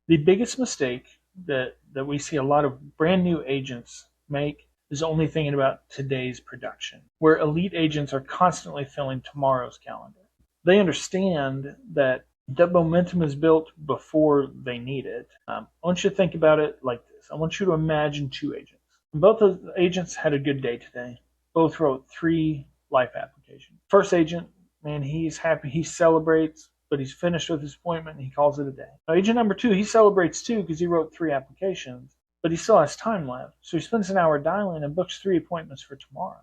The biggest mistake that we see a lot of brand new agents make is only thinking about today's production, where elite agents are constantly filling tomorrow's calendar. They understand that momentum is built before they need it. I want you to think about it like this. I want you to imagine two agents. Both of the agents had a good day today. Both wrote 3 life applications. First agent, man, he's happy. He celebrates, but he's finished with his appointment and he calls it a day. Now, agent number 2, he celebrates too because he wrote 3 applications, but he still has time left. So he spends an hour dialing and books 3 appointments for tomorrow.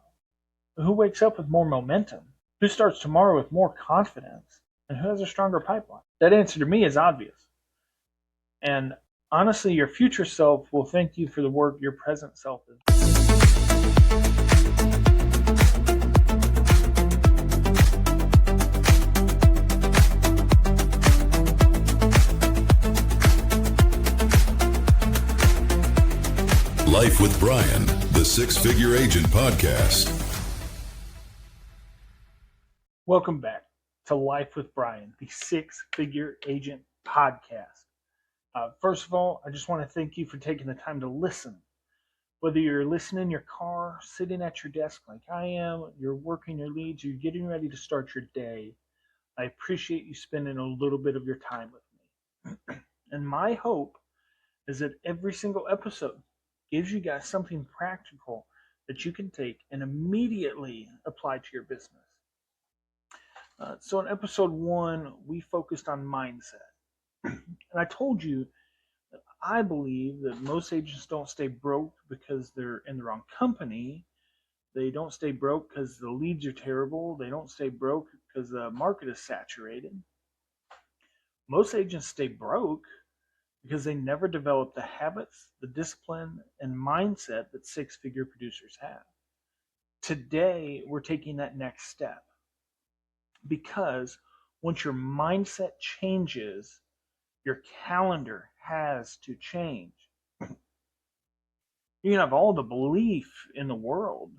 But who wakes up with more momentum? Who starts tomorrow with more confidence? And who has a stronger pipeline? That answer to me is obvious. And honestly, your future self will thank you for the work your present self is. Life with Brian, the Six-Figure Agent Podcast. Welcome back to Life with Brian, the Six-Figure Agent Podcast. First of all, I just want to thank you for taking the time to listen. Whether you're listening in your car, sitting at your desk like I am, you're working your leads, you're getting ready to start your day, I appreciate you spending a little bit of your time with me. And my hope is that every single episode gives you guys something practical that you can take and immediately apply to your business. So in episode 1, we focused on mindset. And I told you that I believe that most agents don't stay broke because they're in the wrong company. They don't stay broke because the leads are terrible. They don't stay broke because the market is saturated. Most agents stay broke because they never develop the habits, the discipline, and mindset that six-figure producers have. Today, we're taking that next step because once your mindset changes, your calendar has to change. You can have all the belief in the world,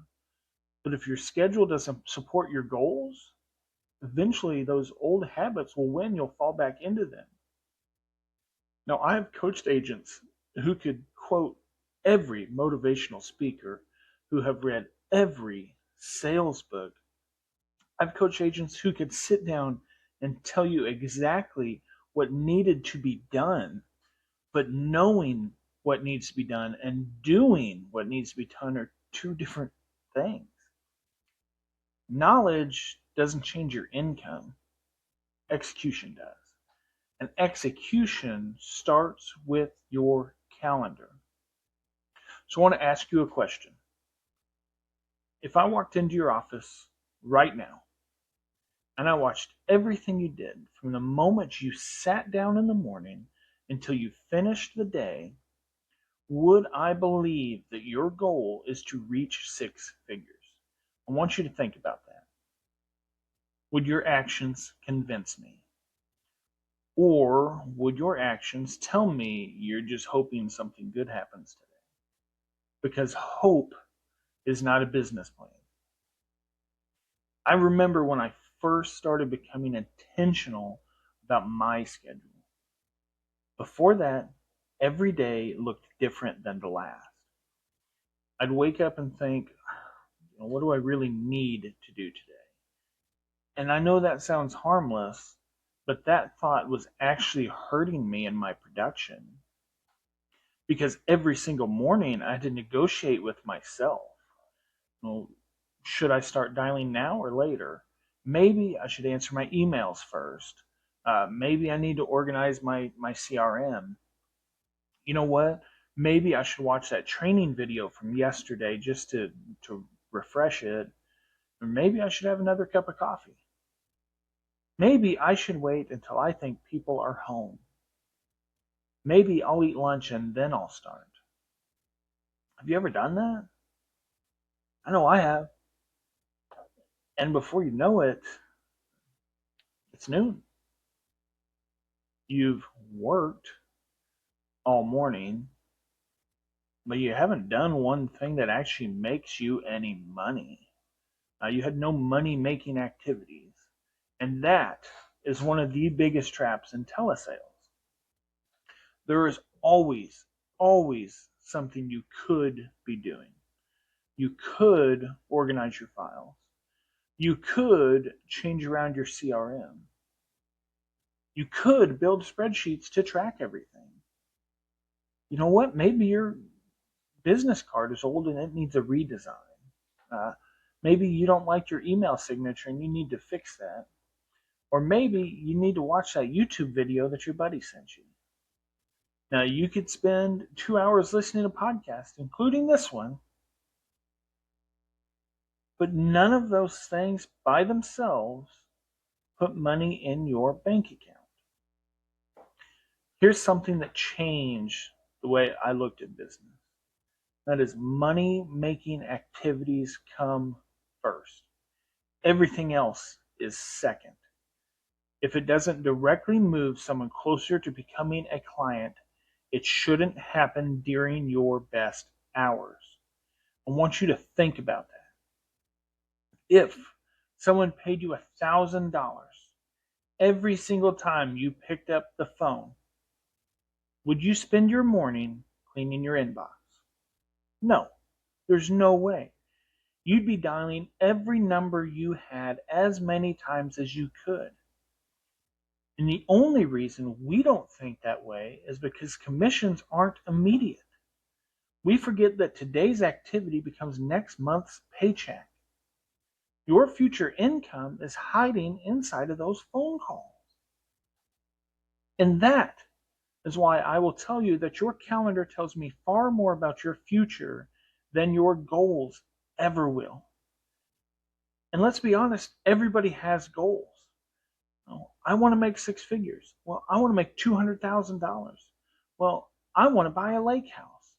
but if your schedule doesn't support your goals, eventually those old habits will win. You'll fall back into them. Now, I have coached agents who could quote every motivational speaker, who have read every sales book. I've coached agents who could sit down and tell you exactly what needed to be done, but knowing what needs to be done and doing what needs to be done are 2 different things. Knowledge doesn't change your income. Execution does. And execution starts with your calendar. So I want to ask you a question. If I walked into your office right now and I watched everything you did from the moment you sat down in the morning until you finished the day, would I believe that your goal is to reach 6 figures? I want you to think about that. Would your actions convince me? Or would your actions tell me you're just hoping something good happens today? Because hope is not a business plan. I remember when I first started becoming intentional about my schedule. Before that, every day looked different than the last. I'd wake up and think, what do I really need to do today? And I know that sounds harmless, but that thought was actually hurting me in my production. Because every single morning I had to negotiate with myself. Well, should I start dialing now or later? Maybe I should answer my emails first. Maybe I need to organize my CRM. You know what? Maybe I should watch that training video from yesterday just to refresh it. Or maybe I should have another cup of coffee. Maybe I should wait until I think people are home. Maybe I'll eat lunch and then I'll start. Have you ever done that? I know I have. And before you know it, it's noon. You've worked all morning, but you haven't done one thing that actually makes you any money. You had no money-making activities. And that is one of the biggest traps in telesales. There is always something you could be doing. You could organize your files. You could change around your CRM. You could build spreadsheets to track everything. You know what? Maybe your business card is old and it needs a redesign. Uh, Maybe you don't like your email signature and you need to fix that. Or maybe you need to watch that YouTube video that your buddy sent you. Now, you could spend 2 hours listening to podcasts, including this one, but none of those things by themselves put money in your bank account. Here's something that changed the way I looked at business. That is, money-making activities come first. Everything else is second. If it doesn't directly move someone closer to becoming a client, it shouldn't happen during your best hours. I want you to think about that. If someone paid you $1,000 every single time you picked up the phone, would you spend your morning cleaning your inbox? No, there's no way. You'd be dialing every number you had as many times as you could. And the only reason we don't think that way is because commissions aren't immediate. We forget that today's activity becomes next month's paycheck. Your future income is hiding inside of those phone calls. And that is why I will tell you that your calendar tells me far more about your future than your goals ever will. And let's be honest, everybody has goals. Oh, I want to make six figures. Well, I want to make $200,000. Well, I want to buy a lake house.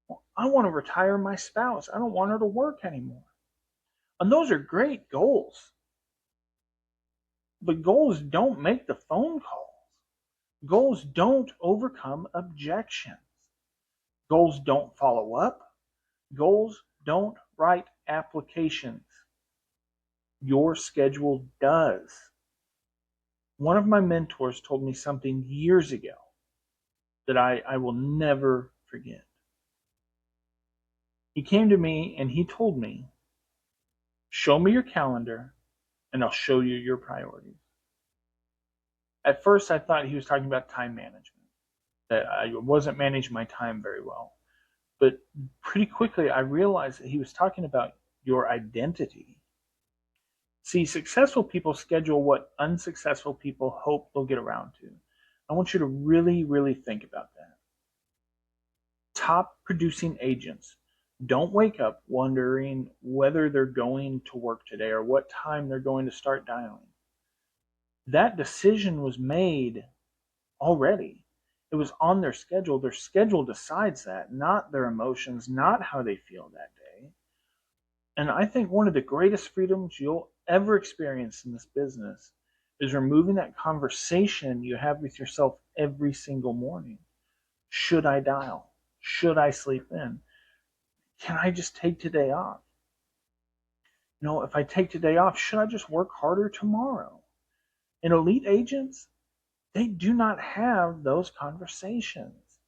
Well, I want to retire my spouse. I don't want her to work anymore. And those are great goals. But goals don't make the phone calls. Goals don't overcome objections. Goals don't follow up. Goals don't write applications. Your schedule does. One of my mentors told me something years ago that I will never forget. He came to me and he told me, show me your calendar and I'll show you your priorities. At first, I thought he was talking about time management, that I wasn't managing my time very well. But pretty quickly, I realized that he was talking about your identity. See, successful people schedule what unsuccessful people hope they'll get around to. I want you to really think about that. Top producing agents don't wake up wondering whether they're going to work today or what time they're going to start dialing. That decision was made already. It was on their schedule. Their schedule decides that, not their emotions, not how they feel that day. And I think one of the greatest freedoms you'll ever experience in this business is removing that conversation you have with yourself every single morning. Should I dial? Should I sleep in? Can I just take today off? You know, if I take today off, should I just work harder tomorrow? And elite agents, they do not have those conversations.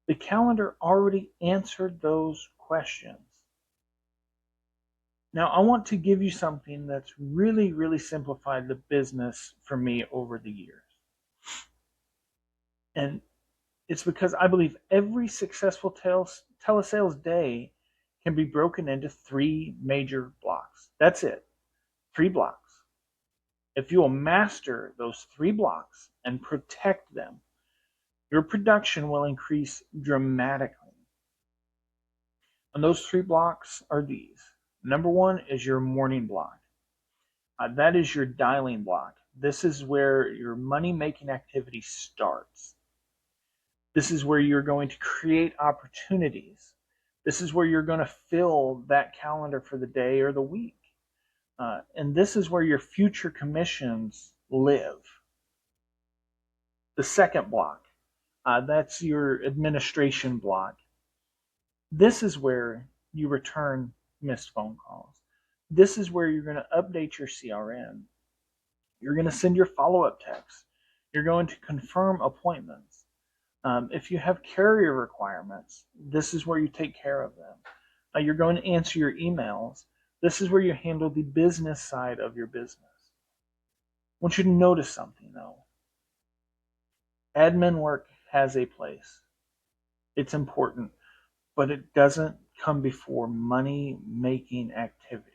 The calendar already answered those questions. Now, I want to give you something that's really simplified the business for me over the years. And it's because I believe every successful telesales day can be broken into 3 major blocks. That's it. 3 blocks. If you will master those 3 blocks and protect them, your production will increase dramatically. And those 3 blocks are these. Number 1 is your morning block. That is your dialing block. This is where your money-making activity starts. This is where you're going to create opportunities. This is where you're going to fill that calendar for the day or the week. And this is where your future commissions live. The second block, that's your administration block. This is where you return missed phone calls. This is where you're going to update your CRM. You're going to send your follow-up texts. You're going to confirm appointments. If you have carrier requirements, this is where you take care of them. You're going to answer your emails. This is where you handle the business side of your business. I want you to notice something, though. Admin work has a place. It's important, but it doesn't come before money-making activities.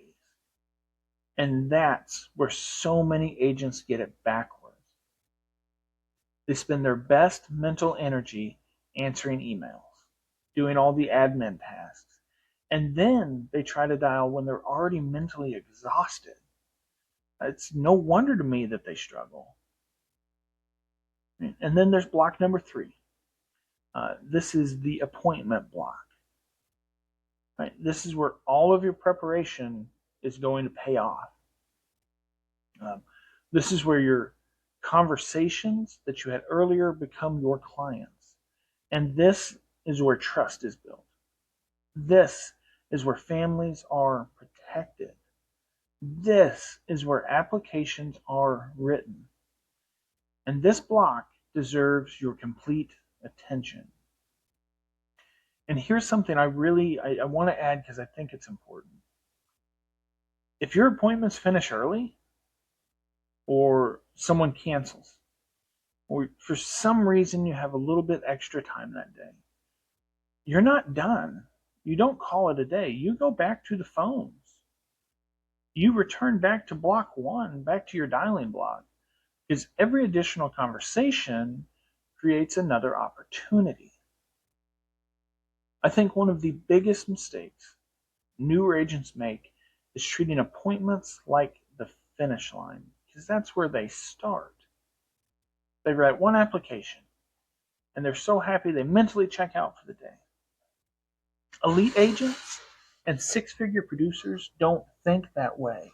And that's where so many agents get it backwards. They spend their best mental energy answering emails, doing all the admin tasks, and then they try to dial when they're already mentally exhausted. It's no wonder to me that they struggle. And then there's block number 3. This is the appointment block. Right? This is where all of your preparation is going to pay off. This is where your conversations that you had earlier become your clients. And this is where trust is built. This is where families are protected. This is where applications are written. And this block deserves your complete attention. And here's something I want to add because I think it's important. If your appointments finish early, or someone cancels, or for some reason you have a little bit extra time that day, you're not done. You don't call it a day. You go back to the phones. You return back to block 1, back to your dialing block, because every additional conversation creates another opportunity. I think one of the biggest mistakes newer agents make is treating appointments like the finish line, because that's where they start. They write one application, and they're so happy they mentally check out for the day. Elite agents and six-figure producers don't think that way.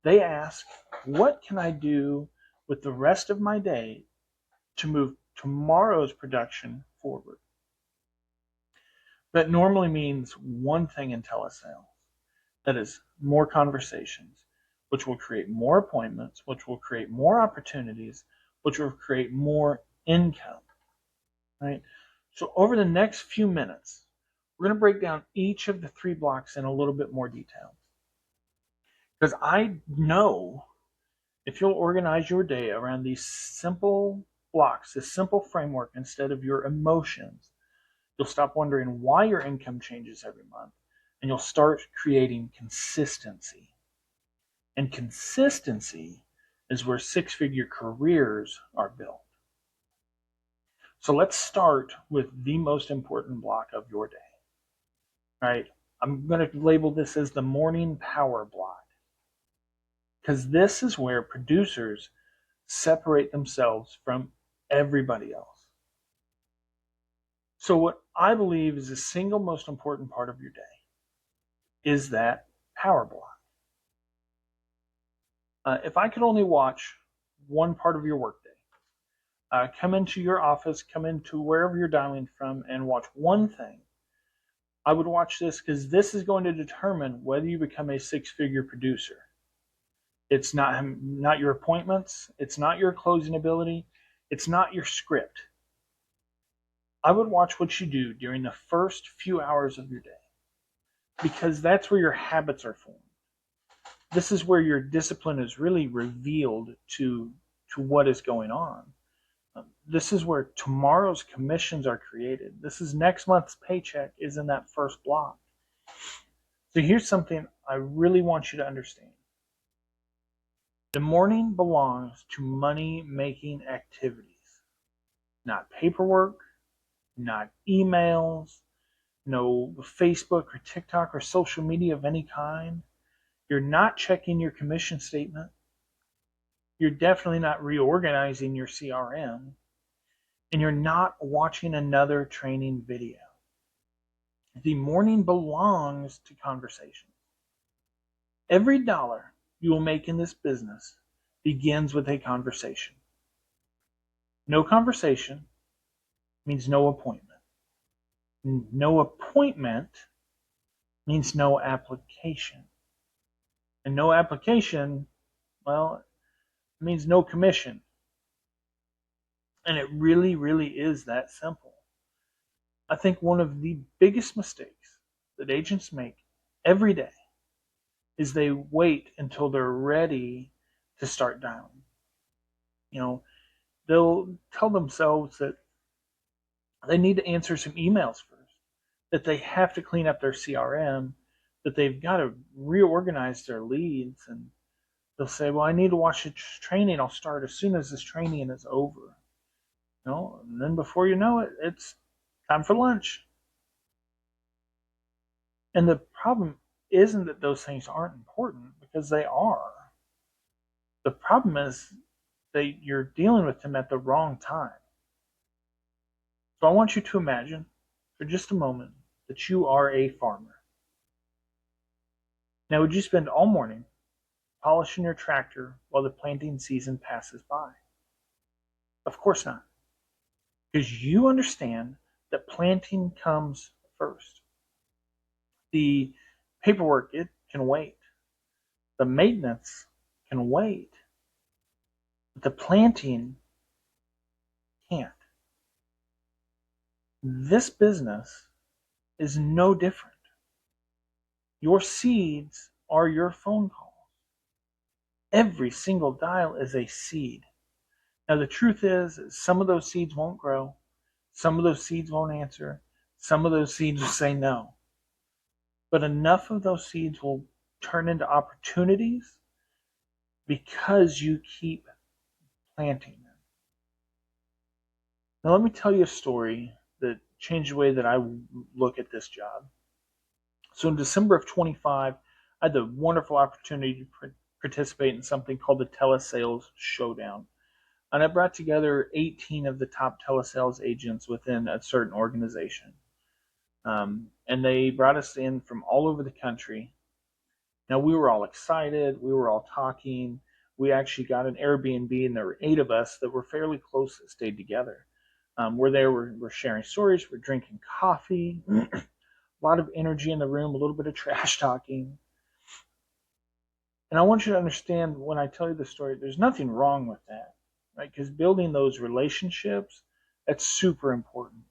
They ask, what can I do with the rest of my day to move tomorrow's production forward? That normally means one thing in telesales. That is more conversations, which will create more appointments, which will create more opportunities, which will create more income. Right? So over the next few minutes, we're going to break down each of the 3 blocks in a little bit more detail. Because I know if you'll organize your day around these simple blocks, this simple framework instead of your emotions, you'll stop wondering why your income changes every month, and you'll start creating consistency. And consistency is where 6-figure careers are built. So let's start with the most important block of your day. Right? I'm going to label this as the morning power block, because this is where producers separate themselves from everybody else. So what I believe is the single most important part of your day is that power block. If I could only watch one part of your workday, come into your office, come into wherever you're dialing from, and watch one thing, I would watch this, because this is going to determine whether you become a 6-figure producer. It's not your appointments. It's not your closing ability. It's not your script. I would watch what you do during the first few hours of your day, because that's where your habits are formed. This is where your discipline is really revealed to what is going on. This is where tomorrow's commissions are created. This is next month's paycheck is in that first block. So here's something I really want you to understand. The morning belongs to money-making activities, not paperwork, not emails, no Facebook or TikTok or social media of any kind. You're not checking your commission statement. You're definitely not reorganizing your CRM. And you're not watching another training video. The morning belongs to conversation. Every dollar you will make in this business begins with a conversation. No conversation means no appointment. No appointment means no application. And no application, well, it means no commission. And it really, really is that simple. I think one of the biggest mistakes that agents make every day is they wait until they're ready to start dialing. You know, they'll tell themselves that they need to answer some emails first, that they have to clean up their CRM, that they've got to reorganize their leads. And they'll say, well, I need to watch the training. I'll start as soon as this training is over. And then before you know it, it's time for lunch. And the problem isn't that those things aren't important, because they are. The problem is that you're dealing with them at the wrong time. So I want you to imagine for just a moment that you are a farmer. Now, would you spend all morning polishing your tractor while the planting season passes by? Of course not. Because you understand that planting comes first. The paperwork, it can wait. The maintenance can wait. But the planting can't. This business is no different. Your seeds are your phone calls. Every single dial is a seed. Now, the truth is, some of those seeds won't grow. Some of those seeds won't answer. Some of those seeds will say no. But enough of those seeds will turn into opportunities because you keep planting them. Now, let me tell you a story that changed the way that I look at this job. So in December of 25, I had the wonderful opportunity to participate in something called the Telesales Showdown. And I brought together 18 of the top telesales agents within a certain organization. And they brought us in from all over the country. Now, we were all excited. We were all talking. We actually got an Airbnb, and there were 8 of us that were fairly close that stayed together. We're there, we're sharing stories, we're drinking coffee, a lot of energy in the room, a little bit of trash talking. And I want you to understand, when I tell you the story, there's nothing wrong with that, right? Because building those relationships, that's super important.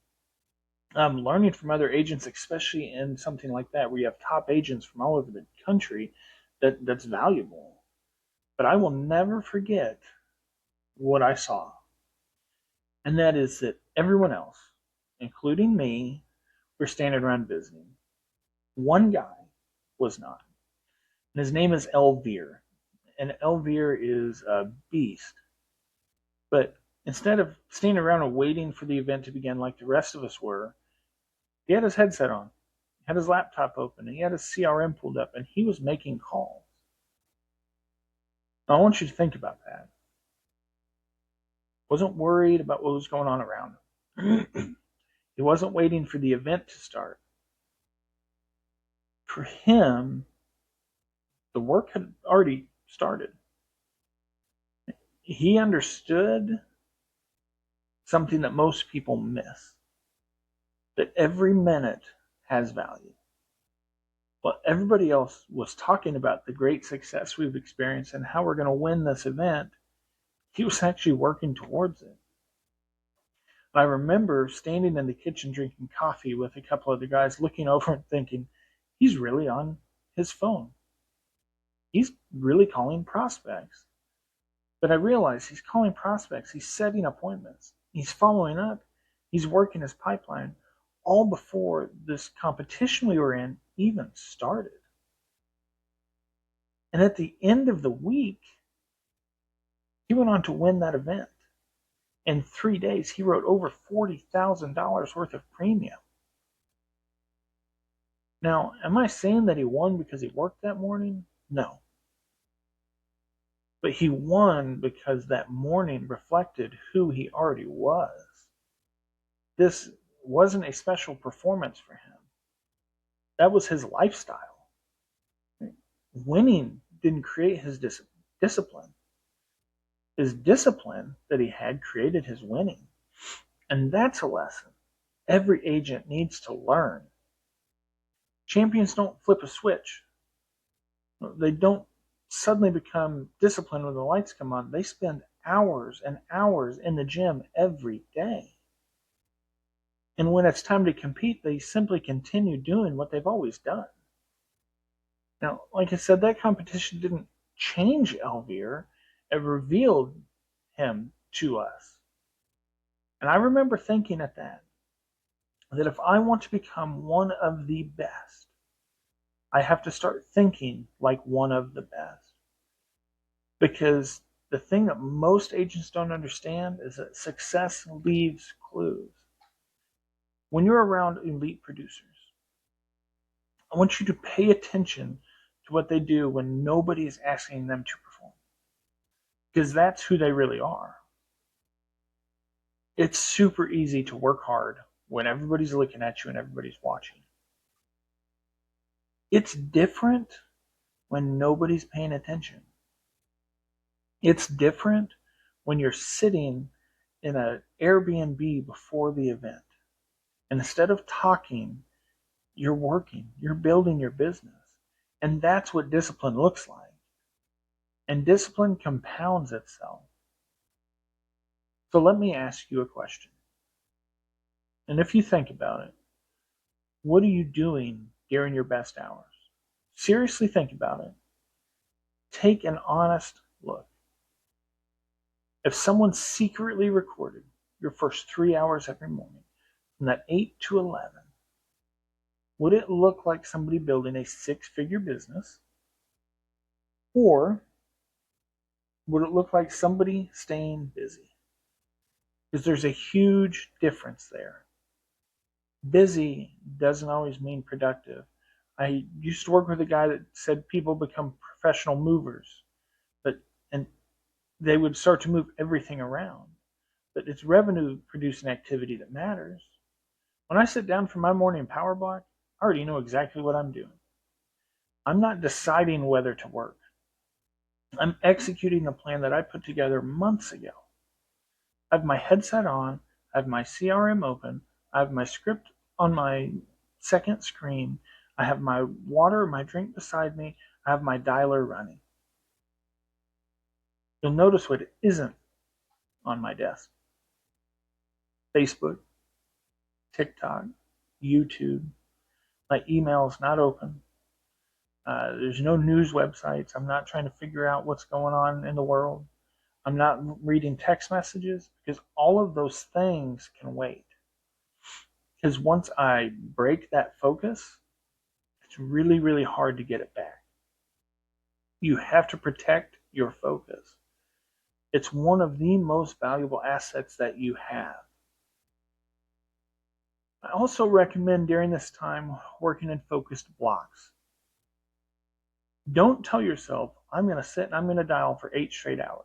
Learning from other agents, especially in something like that, where you have top agents from all over the country, that's valuable. But I will never forget what I saw. And that is that everyone else, including me, were standing around visiting. One guy was not. And his name is Elvir. And Elvir is a beast. But instead of standing around and waiting for the event to begin like the rest of us were, he had his headset on, he had his laptop open, and he had his CRM pulled up, and he was making calls. Now, I want you to think about that. Wasn't worried about what was going on around him. He wasn't waiting for the event to start. For him, the work had already started. He understood something that most people miss, that every minute has value. While everybody else was talking about the great success we've experienced and how we're going to win this event, he was actually working towards it. I remember standing in the kitchen drinking coffee with a couple of the guys, looking over and thinking, he's really on his phone. He's really calling prospects. But I realized he's calling prospects, he's setting appointments, he's following up, he's working his pipeline, all before this competition we were in even started. And at the end of the week, he went on to win that event. In 3 days, he wrote over $40,000 worth of premium. Now, am I saying that he won because he worked that morning? No. But he won because that morning reflected who he already was. This wasn't a special performance for him. That was his lifestyle. Winning didn't create his discipline. His discipline that he had created his winning. And that's a lesson every agent needs to learn. Champions don't flip a switch. They don't suddenly become disciplined when the lights come on. They spend hours and hours in the gym every day. And when it's time to compete, they simply continue doing what they've always done. Now, like I said, that competition didn't change Elvir. It revealed him to us. And I remember thinking at that if I want to become one of the best, I have to start thinking like one of the best. Because the thing that most agents don't understand is that success leaves clues. When you're around elite producers, I want you to pay attention to what they do when nobody is asking them to perform. Because that's who they really are. It's super easy to work hard when everybody's looking at you and everybody's watching. It's different when nobody's paying attention. It's different when you're sitting in an Airbnb before the event. And instead of talking, you're working, you're building your business. And that's what discipline looks like. And discipline compounds itself. So let me ask you a question. And if you think about it, what are you doing during your best hours? Seriously think about it. Take an honest look. If someone secretly recorded your first 3 hours every morning, from that 8 to 11, would it look like somebody building a six-figure business? Or would it look like somebody staying busy? Because there's a huge difference there. Busy doesn't always mean productive. I used to work with a guy that said people become professional movers, and they would start to move everything around. But it's revenue producing activity that matters. When I sit down for my morning power block, I already know exactly what I'm doing. I'm not deciding whether to work. I'm executing a plan that I put together months ago. I have my headset on, I have my CRM open, I have my script on my second screen, I have my water, my drink beside me, I have my dialer running. You'll notice what isn't on my desk. Facebook, TikTok, YouTube. My email is not open. There's no news websites. I'm not trying to figure out what's going on in the world. I'm not reading text messages because all of those things can wait. Because once I break that focus, it's really, really hard to get it back. You have to protect your focus. It's one of the most valuable assets that you have. I also recommend during this time working in focused blocks. Don't tell yourself, I'm going to sit and I'm going to dial for 8 straight hours.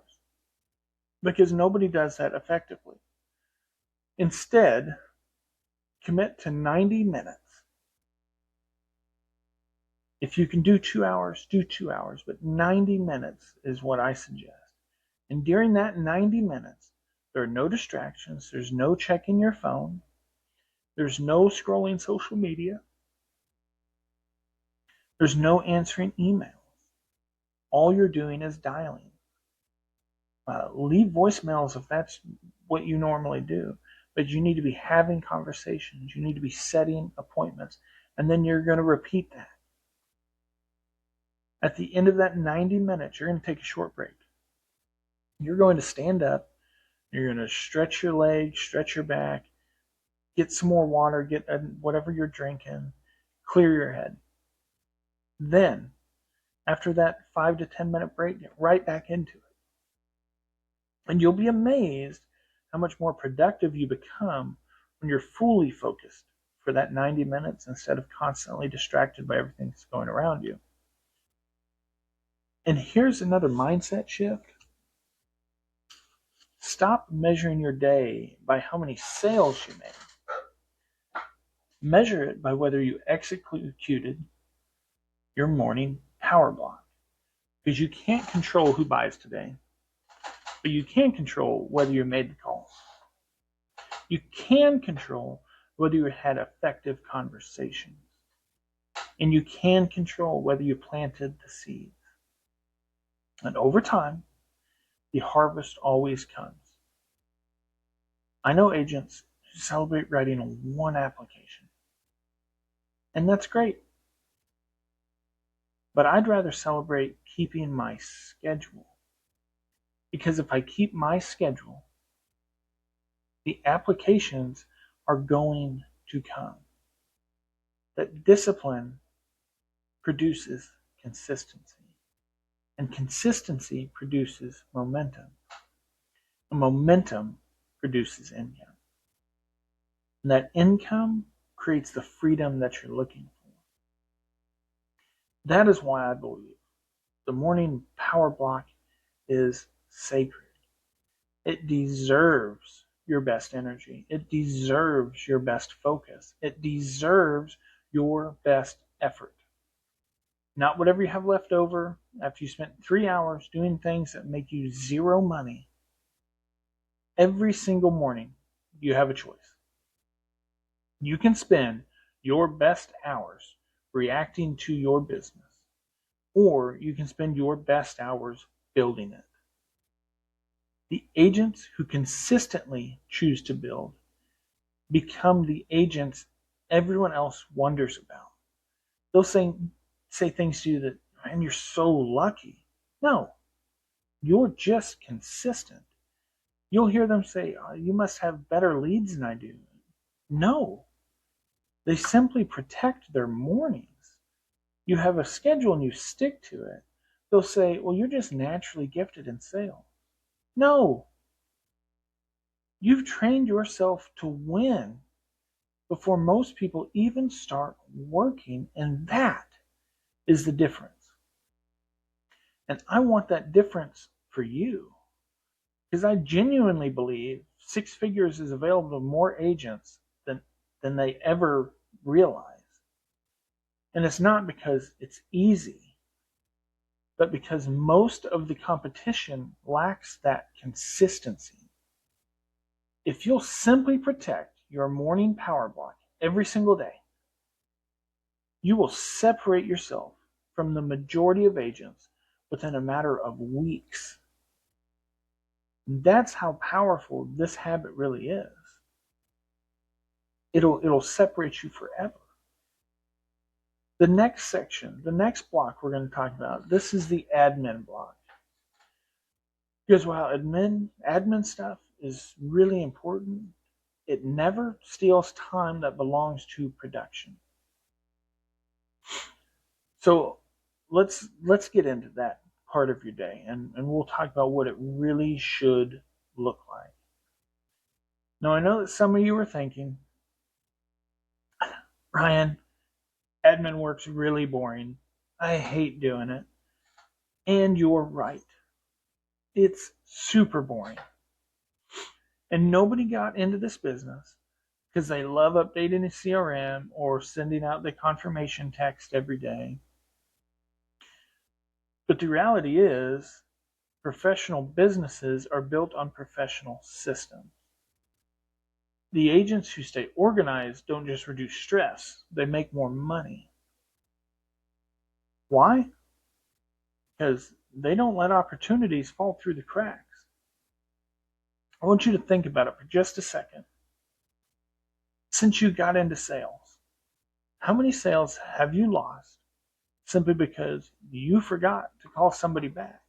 Because nobody does that effectively. Instead, commit to 90 minutes. If you can do 2 hours, do 2 hours, but 90 minutes is what I suggest. And during that 90 minutes, there are no distractions, there's no checking your phone, there's no scrolling social media, there's no answering emails. All you're doing is dialing. Leave voicemails if that's what you normally do, but you need to be having conversations, you need to be setting appointments, and then you're going to repeat that. At the end of that 90 minutes, you're going to take a short break. You're going to stand up, you're going to stretch your legs, stretch your back, get some more water, get whatever you're drinking, clear your head. Then, after that 5 to 10 minute break, get right back into it. And you'll be amazed how much more productive you become when you're fully focused for that 90 minutes instead of constantly distracted by everything that's going around you. And here's another mindset shift. Stop measuring your day by how many sales you made. Measure it by whether you executed your morning power block. Because you can't control who buys today, but you can control whether you made the call. You can control whether you had effective conversations. And you can control whether you planted the seeds. And over time, the harvest always comes. I know agents who celebrate writing one application, and that's great. But I'd rather celebrate keeping my schedule. Because if I keep my schedule, the applications are going to come. That discipline produces consistency, and consistency produces momentum, and momentum produces income. And that income creates the freedom that you're looking for. That is why I believe the morning power block is sacred. It deserves your best energy. It deserves your best focus. It deserves your best effort. Not whatever you have left over after you spent 3 hours doing things that make you zero money. Every single morning, you have a choice. You can spend your best hours reacting to your business, or you can spend your best hours building it. The agents who consistently choose to build become the agents everyone else wonders about. They'll say things to you that, man, you're so lucky. No, you're just consistent. You'll hear them say, oh, you must have better leads than I do. No, they simply protect their mornings. You have a schedule and you stick to it. They'll say, well, you're just naturally gifted in sales. No, you've trained yourself to win before most people even start working, and that is the difference. And I want that difference for you, because I genuinely believe 6 figures is available to more agents than they ever realize. And it's not because it's easy, but because most of the competition lacks that consistency. If you'll simply protect your morning power block every single day, you will separate yourself from the majority of agents within a matter of weeks. That's how powerful this habit really is. It'll separate you forever. The next section, the next block we're going to talk about, this is the admin block. Because while admin stuff is really important, it never steals time that belongs to production. So let's get into that part of your day, and we'll talk about what it really should look like. Now, I know that some of you are thinking, Ryan, admin work's really boring. I hate doing it. And you're right. It's super boring. And nobody got into this business because they love updating a CRM or sending out the confirmation text every day. But the reality is, professional businesses are built on professional systems. The agents who stay organized don't just reduce stress, they make more money. Why? Because they don't let opportunities fall through the cracks. I want you to think about it for just a second. Since you got into sales, how many sales have you lost simply because you forgot to call somebody back?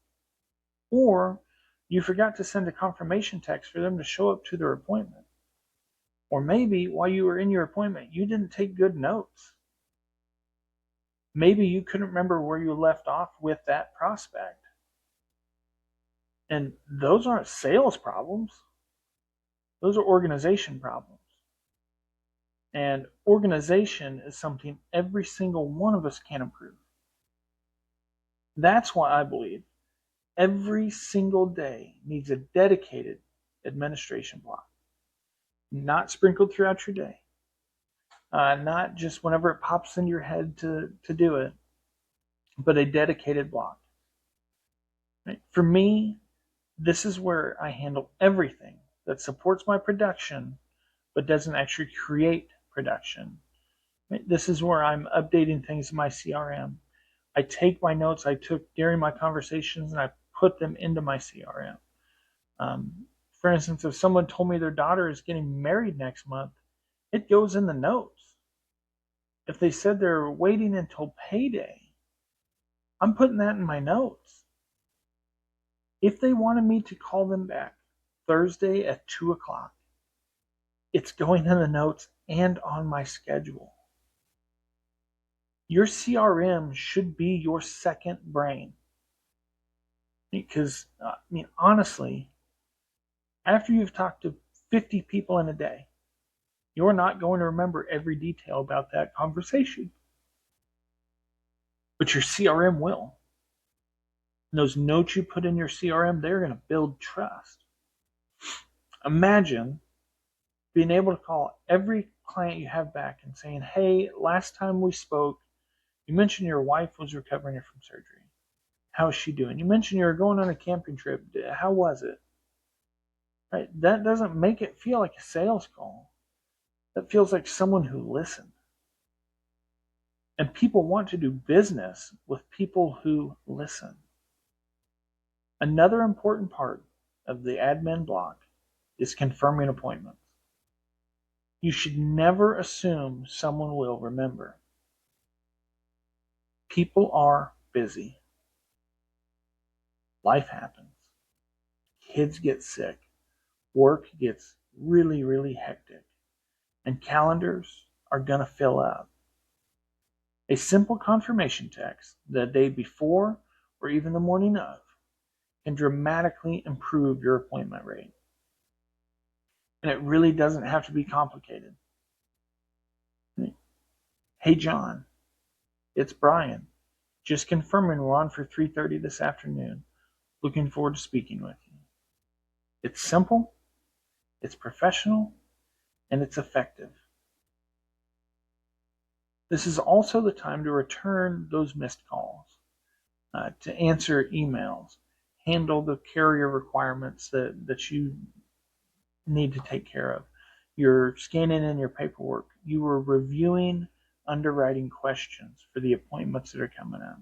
Or you forgot to send a confirmation text for them to show up to their appointment? Or maybe while you were in your appointment, you didn't take good notes. Maybe you couldn't remember where you left off with that prospect. And those aren't sales problems. Those are organization problems. And organization is something every single one of us can improve. That's why I believe every single day needs a dedicated administration block. Not sprinkled throughout your day. Not just whenever it pops into your head to do it, but a dedicated block. Right? For me, this is where I handle everything that supports my production, but doesn't actually create production. Right? This is where I'm updating things in my CRM. I take my notes I took during my conversations and I put them into my CRM. For instance, if someone told me their daughter is getting married next month, it goes in the notes. If they said they're waiting until payday, I'm putting that in my notes. If they wanted me to call them back Thursday at 2 o'clock, it's going in the notes and on my schedule. Your CRM should be your second brain. Because, honestly, after you've talked to 50 people in a day, you're not going to remember every detail about that conversation. But your CRM will. And those notes you put in your CRM, they're going to build trust. Imagine being able to call every client you have back and saying, hey, last time we spoke, you mentioned your wife was recovering from surgery. How's she doing? You mentioned you were going on a camping trip. How was it? Right? That doesn't make it feel like a sales call. That feels like someone who listened. And people want to do business with people who listen. Another important part of the admin block is confirming appointments. You should never assume someone will remember. People are busy. Life happens. Kids get sick. Work gets really, really hectic. And calendars are going to fill up. A simple confirmation text the day before or even the morning of can dramatically improve your appointment rate. And it really doesn't have to be complicated. Hey, John, it's Brian. Just confirming we're on for 3:30 this afternoon. Looking forward to speaking with you. It's simple, it's professional, and it's effective. This is also the time to return those missed calls, to answer emails, handle the carrier requirements that you need to take care of. You're scanning in your paperwork. You are reviewing underwriting questions for the appointments that are coming up.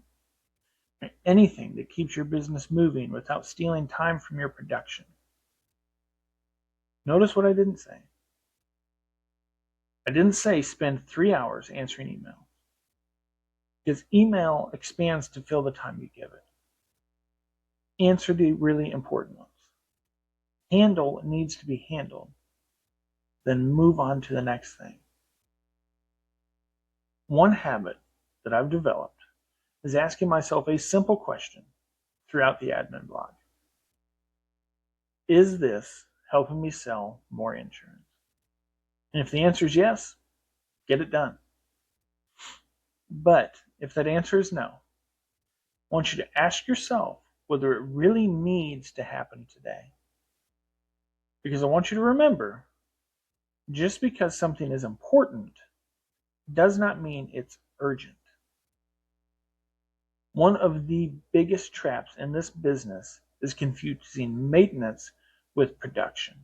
Anything that keeps your business moving without stealing time from your production. Notice what I didn't say. I didn't say spend 3 hours answering emails. Because email expands to fill the time you give it. Answer the really important ones. Handle what needs to be handled. Then move on to the next thing. One habit that I've developed is asking myself a simple question throughout the admin block. Is this helping me sell more insurance? And if the answer is yes, get it done. But if that answer is no, I want you to ask yourself whether it really needs to happen today. Because I want you to remember, just because something is important does not mean it's urgent. One of the biggest traps in this business is confusing maintenance with production.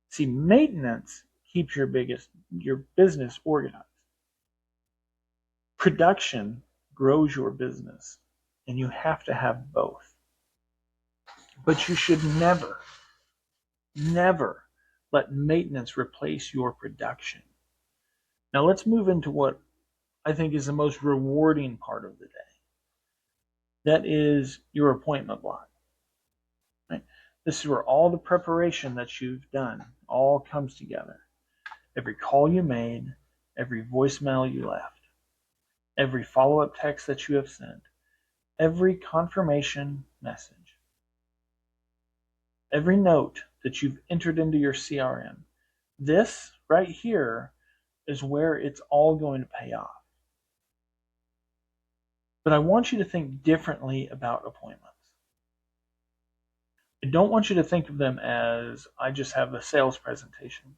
See, maintenance keeps your business organized. Production grows your business, and you have to have both. But you should never, never let maintenance replace your production. Now let's move into what I think is the most rewarding part of the day. That is your appointment block. Right? This is where all the preparation that you've done all comes together. Every call you made, every voicemail you left, every follow-up text that you have sent, every confirmation message, every note that you've entered into your CRM. This right here is where it's all going to pay off. But I want you to think differently about appointments. I don't want you to think of them as I just have a sales presentation.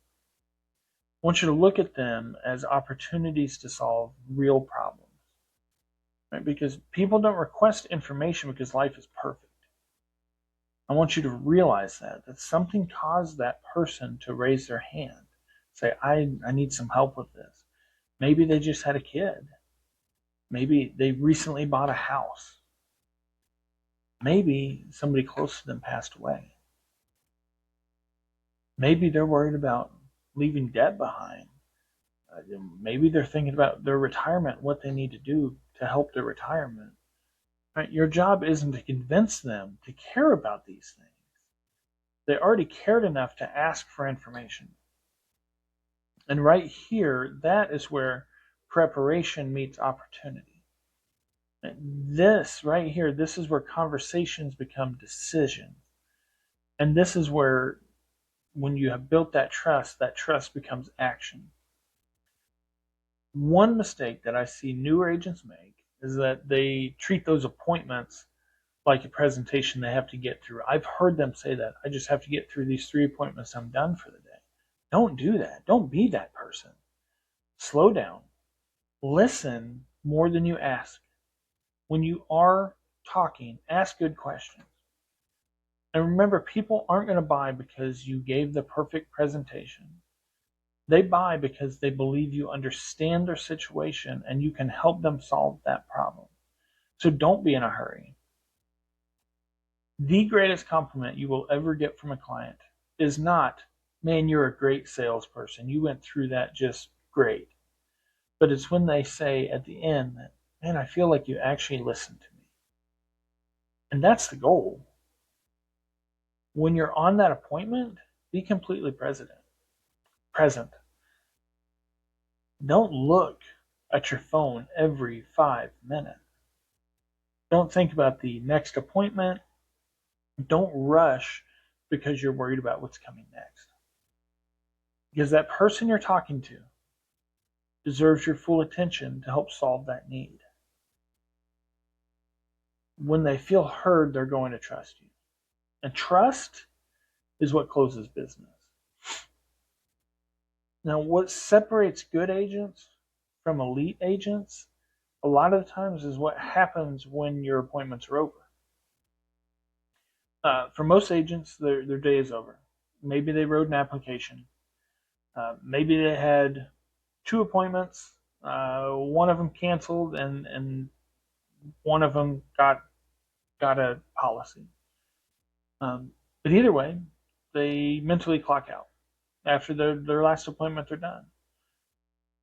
I want you to look at them as opportunities to solve real problems. Right? Because people don't request information because life is perfect. I want you to realize that something caused that person to raise their hand. Say, I need some help with this. Maybe they just had a kid. Maybe they recently bought a house. Maybe somebody close to them passed away. Maybe they're worried about leaving debt behind. Maybe they're thinking about their retirement, what they need to do to help their retirement. Right? Your job isn't to convince them to care about these things. They already cared enough to ask for information. And right here, that is where preparation meets opportunity. This right here, this is where conversations become decisions. And this is where, when you have built that trust becomes action. One mistake that I see newer agents make is that they treat those appointments like a presentation they have to get through. I've heard them say that. I just have to get through these 3 appointments. I'm done for the day. Don't do that. Don't be that person. Slow down. Listen more than you ask. When you are talking, ask good questions. And remember, people aren't going to buy because you gave the perfect presentation. They buy because they believe you understand their situation and you can help them solve that problem. So don't be in a hurry. The greatest compliment you will ever get from a client is not, man, you're a great salesperson. You went through that just great. But it's when they say at the end that, man, I feel like you actually listened to me. And that's the goal. When you're on that appointment, be completely present. Don't look at your phone every 5 minutes. Don't think about the next appointment. Don't rush because you're worried about what's coming next. Because that person you're talking to deserves your full attention to help solve that need. When they feel heard, they're going to trust you. And trust is what closes business. Now, what separates good agents from elite agents a lot of the times is what happens when your appointments are over. For most agents, their day is over. Maybe they wrote an application. Maybe they had 2 appointments. One of them canceled, and one of them got a policy. But either way, they mentally clock out. After their last appointment, they're done.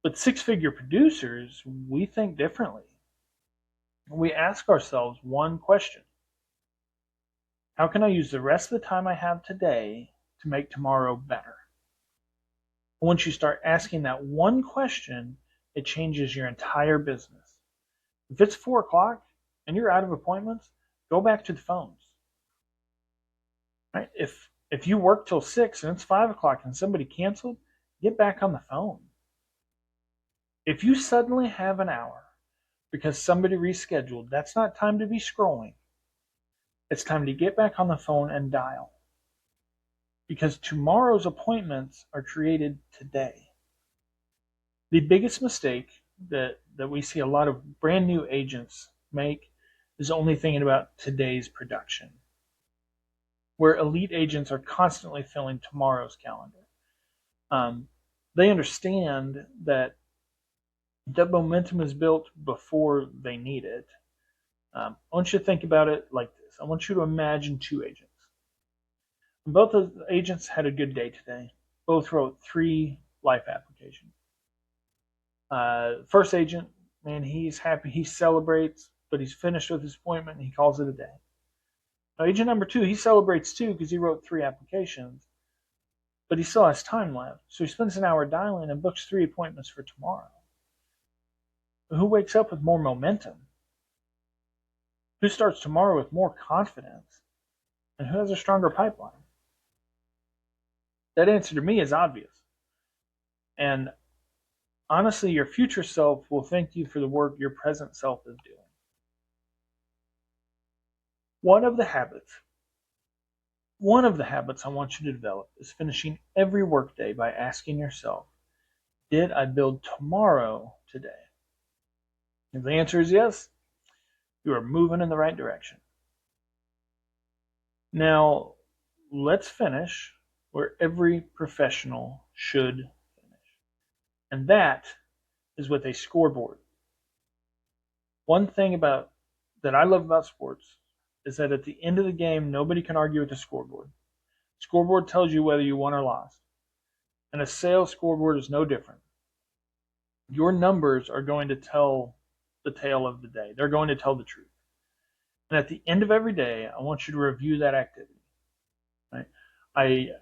But 6-figure producers, we think differently. We ask ourselves one question. How can I use the rest of the time I have today to make tomorrow better? Once you start asking that one question, it changes your entire business. If it's 4 o'clock and you're out of appointments, go back to the phones. Right? If you work till 6 and it's 5 o'clock and somebody canceled, get back on the phone. If you suddenly have an hour because somebody rescheduled, that's not time to be scrolling. It's time to get back on the phone and dial. Because tomorrow's appointments are created today. The biggest mistake that we see a lot of brand new agents make is only thinking about today's production. Where elite agents are constantly filling tomorrow's calendar. They understand that momentum is built before they need it. I want you to think about it like this. I want you to imagine 2 agents. Both of the agents had a good day today. Both wrote 3 life applications. First agent, man, he's happy. He celebrates, but he's finished with his appointment and he calls it a day. Now, agent number 2, he celebrates too because he wrote 3 applications, but he still has time left. So he spends an hour dialing and books 3 appointments for tomorrow. Who wakes up with more momentum? Who starts tomorrow with more confidence? And who has a stronger pipeline? That answer to me is obvious. And honestly, your future self will thank you for the work your present self is doing. One of the habits I want you to develop is finishing every workday by asking yourself, did I build tomorrow today? If the answer is yes, you are moving in the right direction. Now, let's finish where every professional should finish. And that is with a scoreboard. One thing that I love about sports is that at the end of the game, nobody can argue with the scoreboard. Scoreboard tells you whether you won or lost. And a sales scoreboard is no different. Your numbers are going to tell the tale of the day. They're going to tell the truth. And at the end of every day, I want you to review that activity. Right?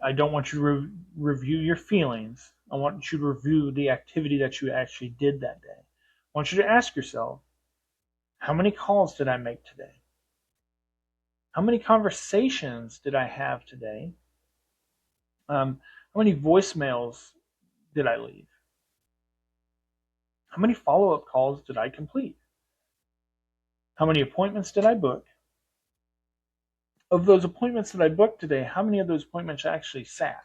I don't want you to review your feelings. I want you to review the activity that you actually did that day. I want you to ask yourself, how many calls did I make today? How many conversations did I have today? How many voicemails did I leave? How many follow-up calls did I complete? How many appointments did I book? Of those appointments that I booked today, how many of those appointments actually sat?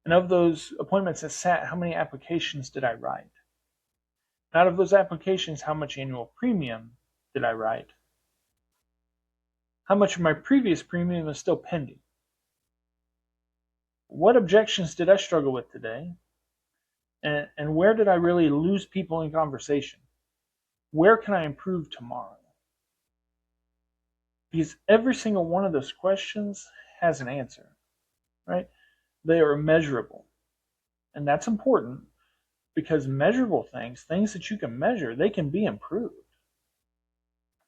And of those appointments that sat, how many applications did I write? And out of those applications, how much annual premium did I write? How much of my previous premium is still pending? What objections did I struggle with today? And where did I really lose people in conversation? Where can I improve tomorrow? Because every single one of those questions has an answer, right? They are measurable. And that's important because measurable things that you can measure, they can be improved.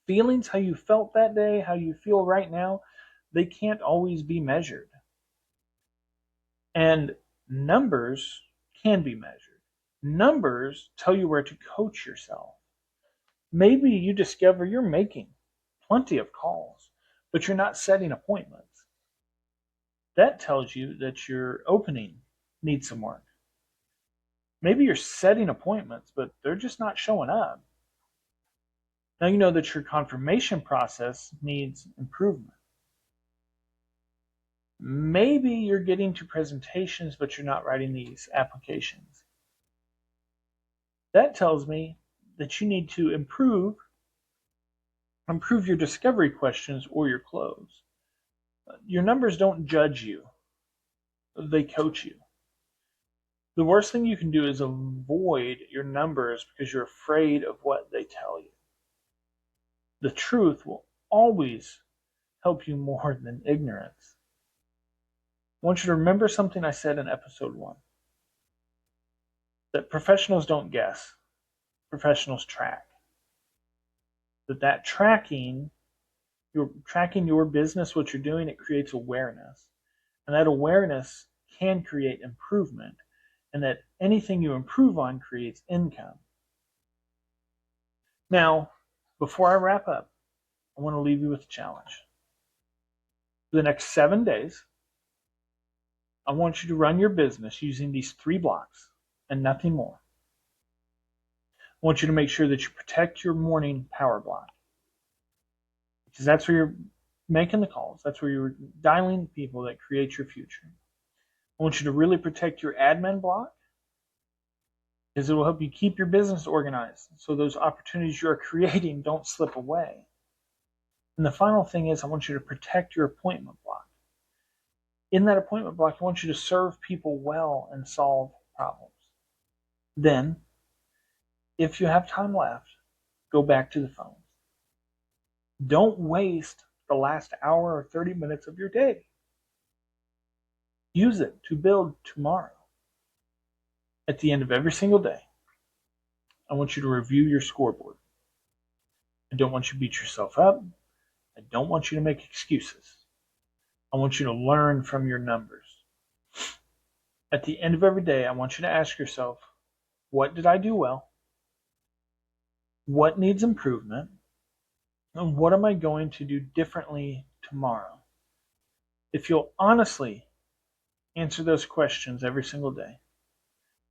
Feelings, how you felt that day, how you feel right now, they can't always be measured. And numbers can be measured. Numbers tell you where to coach yourself. Maybe you discover you're making plenty of calls, but you're not setting appointments. That tells you that your opening needs some work. Maybe you're setting appointments, but they're just not showing up. Now you know that your confirmation process needs improvement. Maybe you're getting to presentations, but you're not writing these applications. That tells me that you need to improve your discovery questions or your close. Your numbers don't judge you. They coach you. The worst thing you can do is avoid your numbers because you're afraid of what they tell you. The truth will always help you more than ignorance. I want you to remember something I said in episode 1. That professionals don't guess. Professionals track. That tracking, you're tracking your business, what you're doing, it creates awareness. And that awareness can create improvement. And that anything you improve on creates income. Now, before I wrap up, I want to leave you with a challenge. For the next 7 days, I want you to run your business using these 3 blocks and nothing more. I want you to make sure that you protect your morning power block. Because that's where you're making the calls. That's where you're dialing people that create your future. I want you to really protect your admin block because it will help you keep your business organized so those opportunities you're creating don't slip away. And the final thing is I want you to protect your appointment block. In that appointment block, I want you to serve people well and solve problems. Then, if you have time left, go back to the phones. Don't waste the last hour or 30 minutes of your day. Use it to build tomorrow. At the end of every single day, I want you to review your scoreboard. I don't want you to beat yourself up. I don't want you to make excuses. I want you to learn from your numbers. At the end of every day, I want you to ask yourself, what did I do well? What needs improvement? And what am I going to do differently tomorrow? If you'll honestly answer those questions every single day,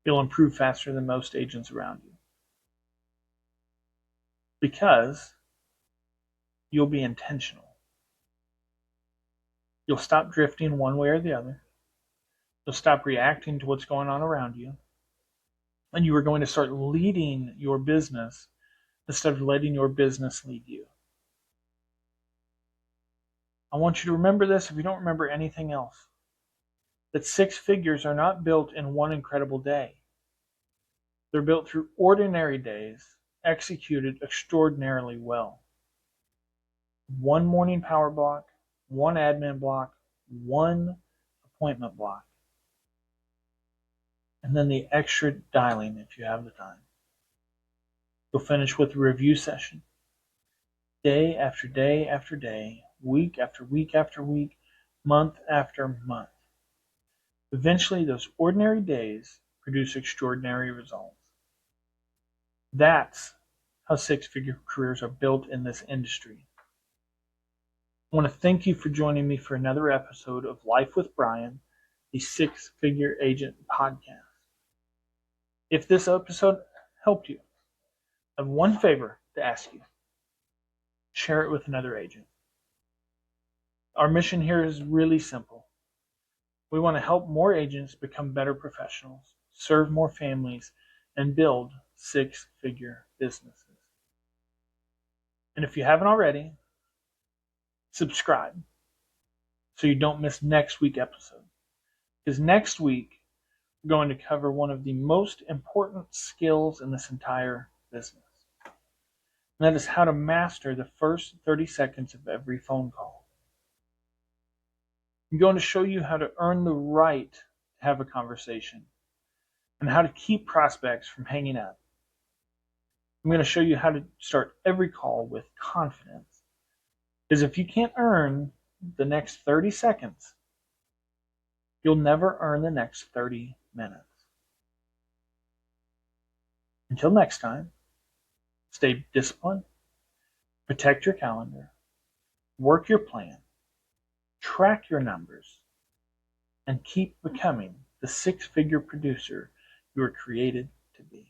you'll improve faster than most agents around you. Because you'll be intentional. You'll stop drifting one way or the other. You'll stop reacting to what's going on around you. And you are going to start leading your business instead of letting your business lead you. I want you to remember this if you don't remember anything else. That 6 figures are not built in one incredible day. They're built through ordinary days, executed extraordinarily well. 1 morning power block, 1 admin block, one appointment block. And then the extra dialing if you have the time. You'll finish with a review session. Day after day after day, week after week after week, month after month. Eventually, those ordinary days produce extraordinary results. That's how six-figure careers are built in this industry. I want to thank you for joining me for another episode of Life with Brian, the Six-Figure Agent podcast. If this episode helped you, I have one favor to ask you. Share it with another agent. Our mission here is really simple. We want to help more agents become better professionals, serve more families, and build six-figure businesses. And if you haven't already, subscribe so you don't miss next week's episode. Because next week, we're going to cover one of the most important skills in this entire business. And that is how to master the first 30 seconds of every phone call. I'm going to show you how to earn the right to have a conversation and how to keep prospects from hanging up. I'm going to show you how to start every call with confidence. Because if you can't earn the next 30 seconds, you'll never earn the next 30 minutes. Until next time, stay disciplined, protect your calendar, work your plan, track your numbers, and keep becoming the six-figure producer you were created to be.